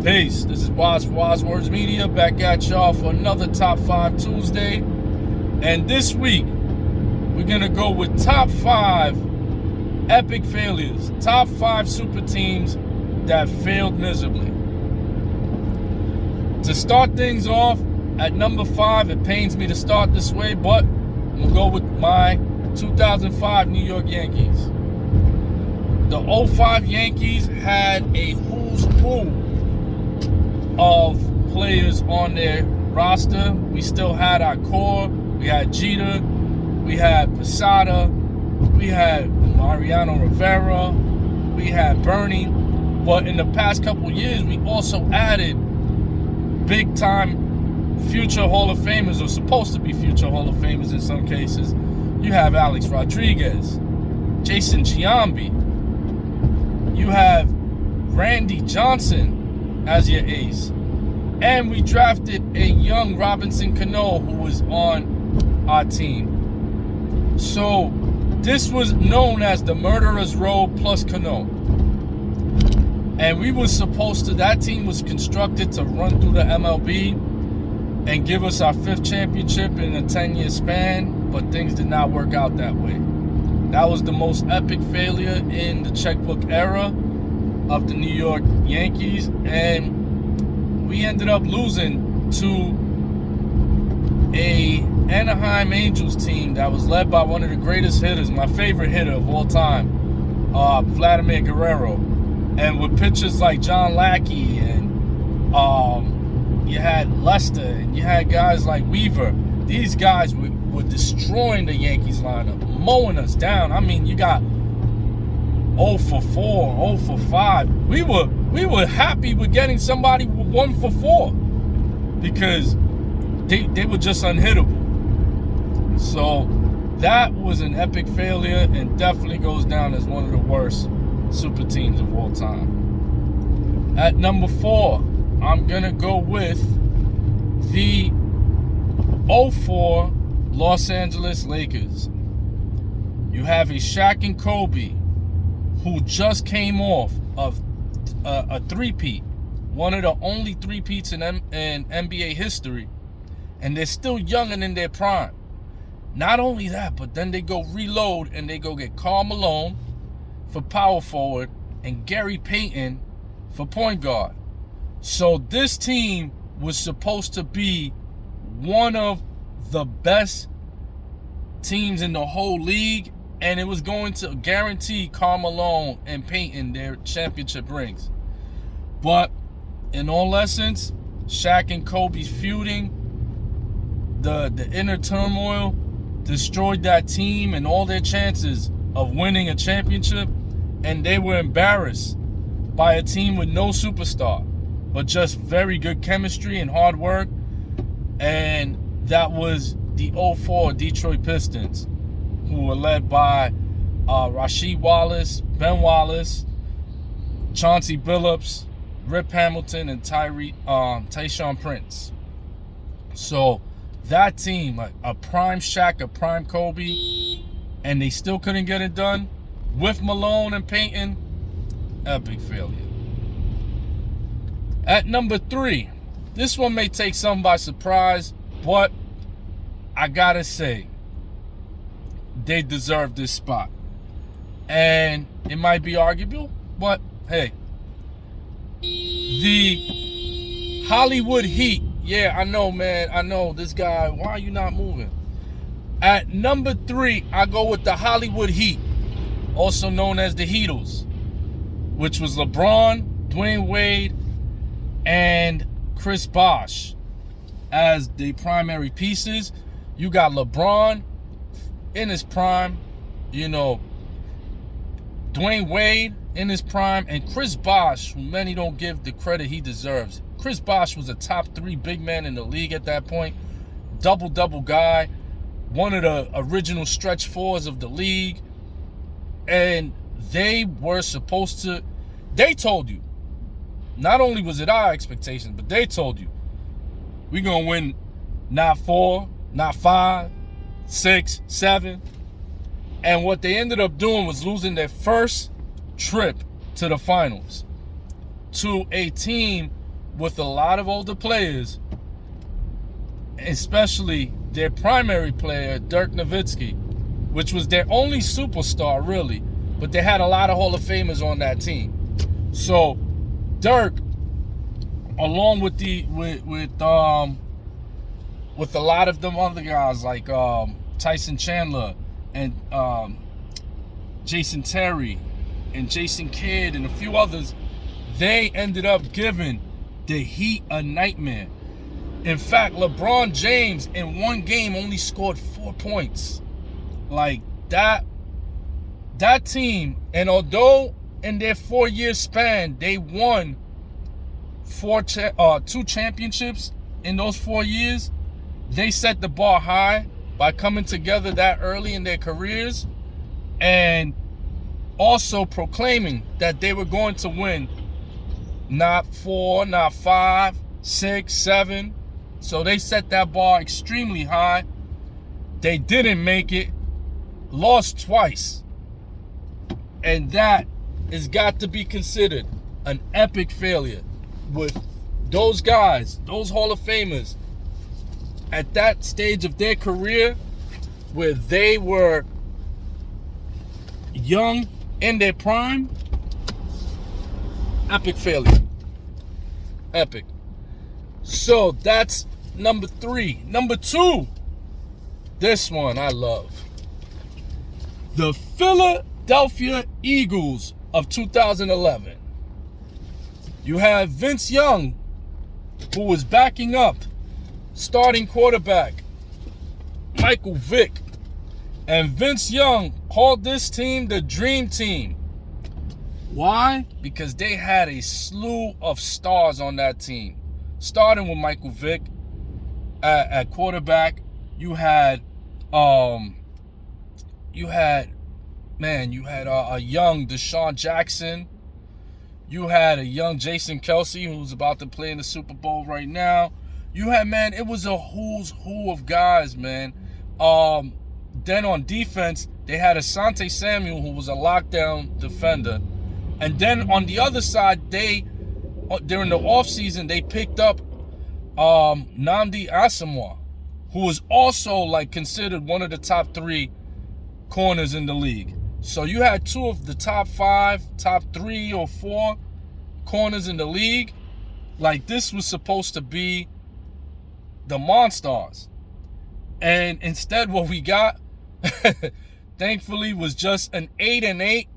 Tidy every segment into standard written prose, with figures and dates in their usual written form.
Peace. This is Waz for Waz Words Media, back at y'all for another Top 5 Tuesday. And this week, we're going to go with top 5 epic failures. Top 5 super teams that failed miserably. To start things off, at number 5, it pains me to start this way, but I'm going to go with my 2005 New York Yankees. The 05 Yankees had a who's who of players on their roster. We still had our core. We had Jeter, we had Posada, we had Mariano Rivera, we had Bernie. But in the past couple years, we also added big time future Hall of Famers, or supposed to be future Hall of Famers in some cases. You have Alex Rodriguez, Jason Giambi, you have Randy Johnson as your ace. And we drafted a young Robinson Cano who was on our team. So this was known as the Murderer's Row plus Cano. And we were supposed to, that team was constructed to run through the MLB and give us our 5th championship in a 10-year span, but things did not work out that way. That was the most epic failure in the checkbook era of the New York Yankees, and we ended up losing to a Anaheim Angels team that was led by one of the greatest hitters, my favorite hitter of all time, Vladimir Guerrero, and with pitchers like John Lackey, and you had Lester, and you had guys like Weaver. These guys were destroying the Yankees lineup, mowing us down. I mean, you got 0 for 4, 0 for 5. We were happy with getting somebody with 1 for 4 because they were just unhittable. So that was an epic failure and definitely goes down as one of the worst super teams of all time. At number 4, I'm gonna go with the 04 Los Angeles Lakers. You have a Shaq and Kobe who just came off of a three-peat, one of the only three-peats in NBA history, and they're still young and in their prime. Not only that, but then they go reload and they go get Karl Malone for power forward and Gary Payton for point guard. So this team was supposed to be one of the best teams in the whole league, and it was going to guarantee Karl Malone and Payton their championship rings. But in all essence, Shaq and Kobe's feuding, the inner turmoil destroyed that team and all their chances of winning a championship, and they were embarrassed by a team with no superstar, but just very good chemistry and hard work. And that was the 04 Detroit Pistons, who were led by Rasheed Wallace, Ben Wallace, Chauncey Billups, Rip Hamilton, and Tayshaun Prince. So that team, a prime Shaq, a prime Kobe, and they still couldn't get it done with Malone and Payton. Epic failure. At number 3, this one may take some by surprise, but I gotta say, they deserve this spot. And it might be arguable, but hey. The Hollywood Heat. Yeah, I know, man. I know this guy. Why are you not moving? At number 3, I go with the Hollywood Heat, also known as the Heatles, which was LeBron, Dwayne Wade, and Chris Bosh as the primary pieces. You got LeBron in his prime, Dwayne Wade in his prime, and Chris Bosh, who many don't give the credit he deserves. Chris Bosh was a top 3 big man in the league at that point, double-double guy, one of the original stretch fours of the league, and they were supposed to, they told you, not only was it our expectations, but they told you, we're going to win not 4, not 5, 6, 7. And what they ended up doing was losing their first trip to the finals to a team with a lot of older players, especially their primary player, Dirk Nowitzki, which was their only superstar, really. But they had a lot of Hall of Famers on that team. So Dirk, along with a lot of them other guys like Tyson Chandler and Jason Terry and Jason Kidd and a few others, they ended up giving the Heat a nightmare. In fact, LeBron James in one game only scored 4 points. Like that team, and although in their 4-year span they won 2 championships in those 4 years, they set the bar high by coming together that early in their careers and also proclaiming that they were going to win not 4, not 5, 6, 7. So they set that bar extremely high. They didn't make it, lost twice. And that has got to be considered an epic failure with those guys, those Hall of Famers, at that stage of their career where they were young in their prime. Epic failure. Epic. So that's number 3. Number 2, this one I love. The Philadelphia Eagles of 2011. You have Vince Young, who was backing up starting quarterback Michael Vick. And Vince Young called this team the Dream Team. Why? Because they had a slew of stars on that team. Starting with Michael Vick at quarterback. You had a young Deshaun Jackson. You had a young Jason Kelce, who's about to play in the Super Bowl right now. You had, man, it was a who's who of guys, man. Then on defense, they had Asante Samuel, who was a lockdown defender. And then on the other side, during the offseason, they picked up Nnamdi Asomugha, who was also like considered one of the top 3 corners in the league. So you had 2 of the top 5, top 3 or 4 corners in the league. Like, this was supposed to be the Monstars. And instead what we got, thankfully, was just an 8-8,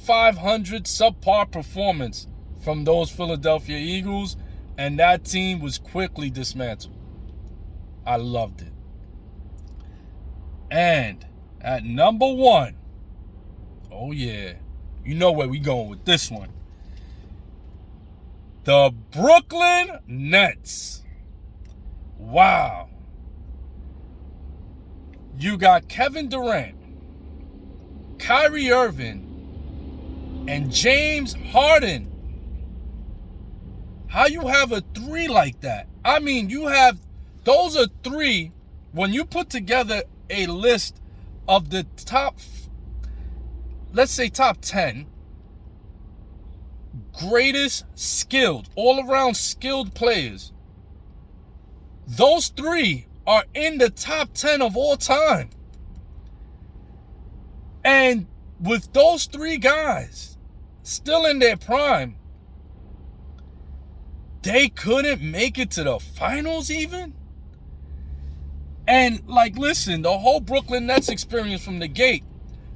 500 subpar performance from those Philadelphia Eagles. And that team was quickly dismantled. I loved it. And at number 1, oh yeah, you know where we going with this one. The Brooklyn Nets. Wow. You got Kevin Durant, Kyrie Irving, and James Harden. How you have a 3 like that? I mean, those are 3. When you put together a list of the top, let's say top 10 greatest skilled, all-around skilled players, those 3 are in the top 10 of all time. And with those 3 guys still in their prime, they couldn't make it to the finals even? And like, listen, the whole Brooklyn Nets experience from the gate,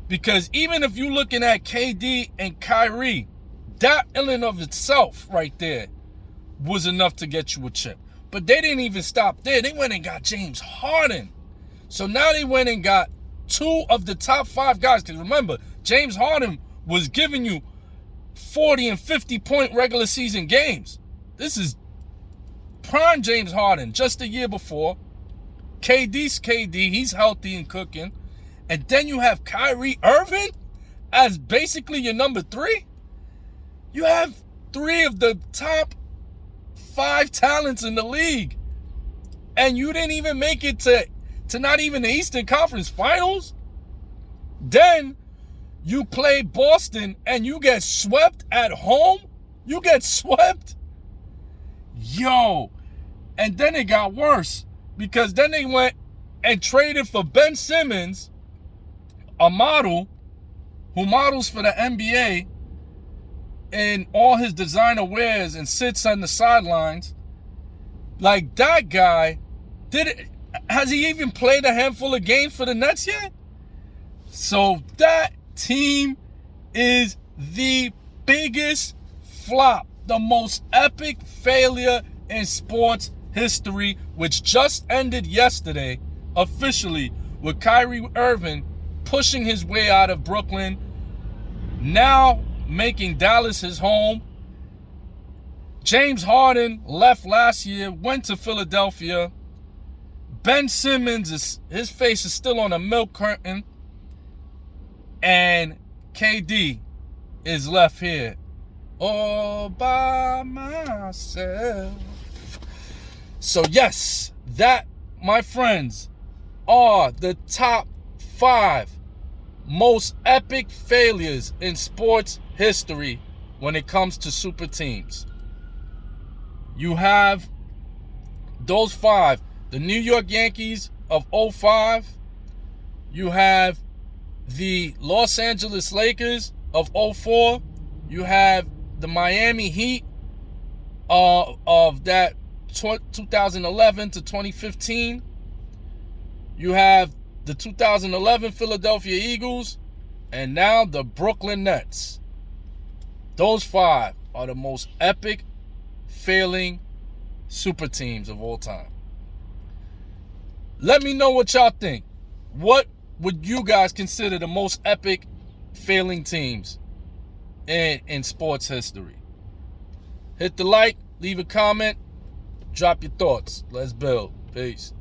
because even if you're looking at KD and Kyrie, that in and of itself right there was enough to get you a chip. But they didn't even stop there. They went and got James Harden. So now they went and got 2 of the top 5 guys. Because remember, James Harden was giving you 40 and 50 point regular season games. This is prime James Harden just a year before. KD's KD. He's healthy and cooking. And then you have Kyrie Irving as basically your number 3. You have 3 of the top 5 talents in the league. And you didn't even make it to not even the Eastern Conference Finals. Then you play Boston and you get swept at home. You get swept. Yo, and then it got worse because then they went and traded for Ben Simmons, a model who models for the NBA in all his designer wears and sits on the sidelines. Like, that guy, has he even played a handful of games for the Nets yet? So that team is the biggest flop, the most epic failure in sports history, which just ended yesterday officially with Kyrie Irving pushing his way out of Brooklyn, now making Dallas his home. James Harden left last year, went to Philadelphia. Ben Simmons, his face is still on a milk carton. And KD is left here all by myself. So yes, that, my friends, are the top 5 most epic failures in sports history when it comes to super teams. You have those 5. The New York Yankees of 05. You have the Los Angeles Lakers of 04. You have the Miami Heat of that 2011 to 2015. You have the 2011 Philadelphia Eagles, and now the Brooklyn Nets. Those 5 are the most epic failing super teams of all time. Let me know what y'all think. What would you guys consider the most epic failing teams in sports history? Hit the like, leave a comment, drop your thoughts. Let's build. Peace.